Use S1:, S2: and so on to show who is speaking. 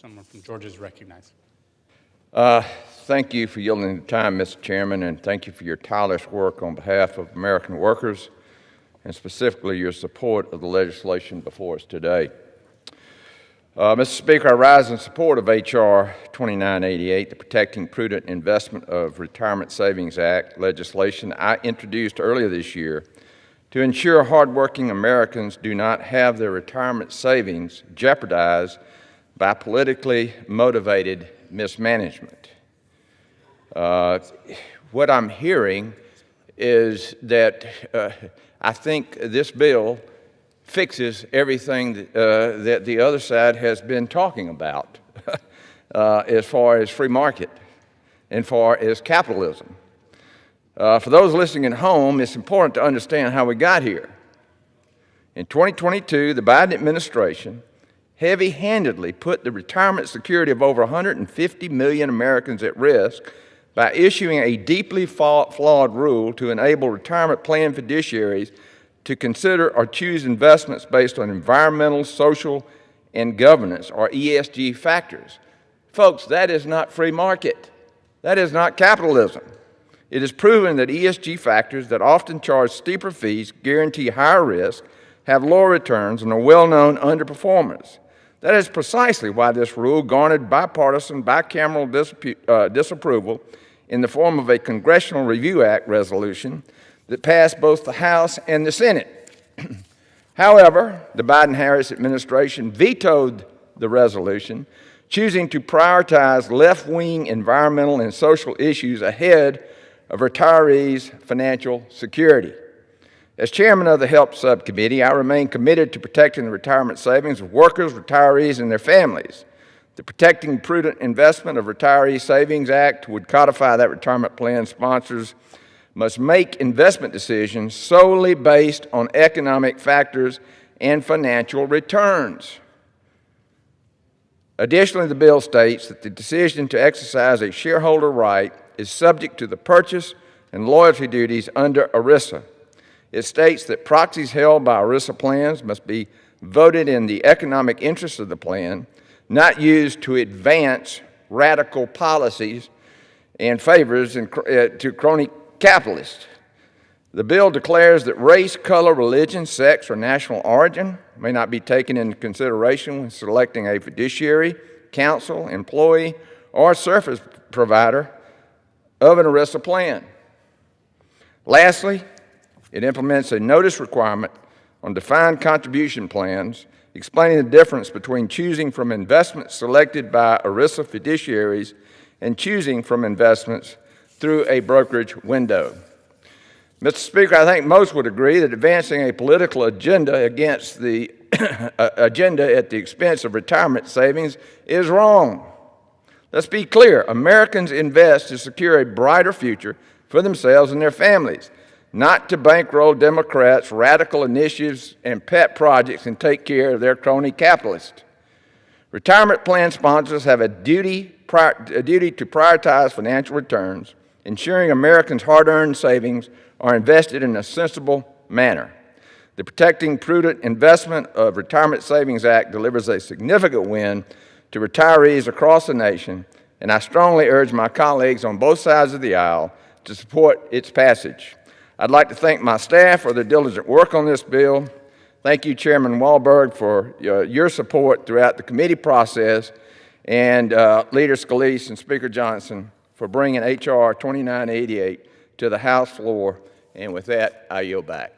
S1: Someone from Georgia is recognized.
S2: Thank you for yielding the time, Mr. Chairman, and thank you for your tireless work on behalf of American workers, and specifically your support of the legislation before us today. Mr. Speaker, I rise in support of H.R. 2988, the Protecting Prudent Investment of Retirement Savings Act legislation I introduced earlier this year to ensure hardworking Americans do not have their retirement savings jeopardized by politically motivated mismanagement. What I'm hearing is that I think this bill fixes everything that the other side has been talking about as far as free market and far as capitalism. For those listening at home, it's important to understand how we got here. In 2022, the Biden administration heavy-handedly put the retirement security of over 150 million Americans at risk by issuing a deeply flawed rule to enable retirement plan fiduciaries to consider or choose investments based on environmental, social, and governance, or ESG factors. Folks, that is not free market. That is not capitalism. It is proven that ESG factors that often charge steeper fees, guarantee higher risk, have lower returns, and are well-known underperformers. That is precisely why this rule garnered bipartisan, bicameral disapproval in the form of a Congressional Review Act resolution that passed both the House and the Senate. However, the Biden-Harris administration vetoed the resolution, choosing to prioritize left-wing environmental and social issues ahead of retirees' financial security. As chairman of the Health Subcommittee, I remain committed to protecting the retirement savings of workers, retirees, and their families. The Protecting Prudent Investment of Retiree Savings Act would codify that retirement plan sponsors must make investment decisions solely based on economic factors and financial returns. Additionally, the bill states that the decision to exercise a shareholder right is subject to the purchase and loyalty duties under ERISA. It states that proxies held by ERISA plans must be voted in the economic interest of the plan, not used to advance radical policies and favors to crony capitalists. The bill declares that race, color, religion, sex, or national origin may not be taken into consideration when selecting a fiduciary, counsel, employee, or service provider of an ERISA plan. Lastly, it implements a notice requirement on defined contribution plans, explaining the difference between choosing from investments selected by ERISA fiduciaries and choosing from investments through a brokerage window. Mr. Speaker, I think most would agree that advancing a political agenda against the agenda at the expense of retirement savings is wrong. Let's be clear. Americans invest to secure a brighter future for themselves and their families, not to bankroll Democrats' radical initiatives and pet projects and take care of their crony capitalists. Retirement plan sponsors have a duty to prioritize financial returns, ensuring Americans' hard-earned savings are invested in a sensible manner. The Protecting Prudent Investment of Retirement Savings Act delivers a significant win to retirees across the nation, and I strongly urge my colleagues on both sides of the aisle to support its passage. I'd like to thank my staff for their diligent work on this bill. Thank you, Chairman Walberg, for your support throughout the committee process, and Leader Scalise and Speaker Johnson for bringing H.R. 2988 to the House floor. And with that, I yield back.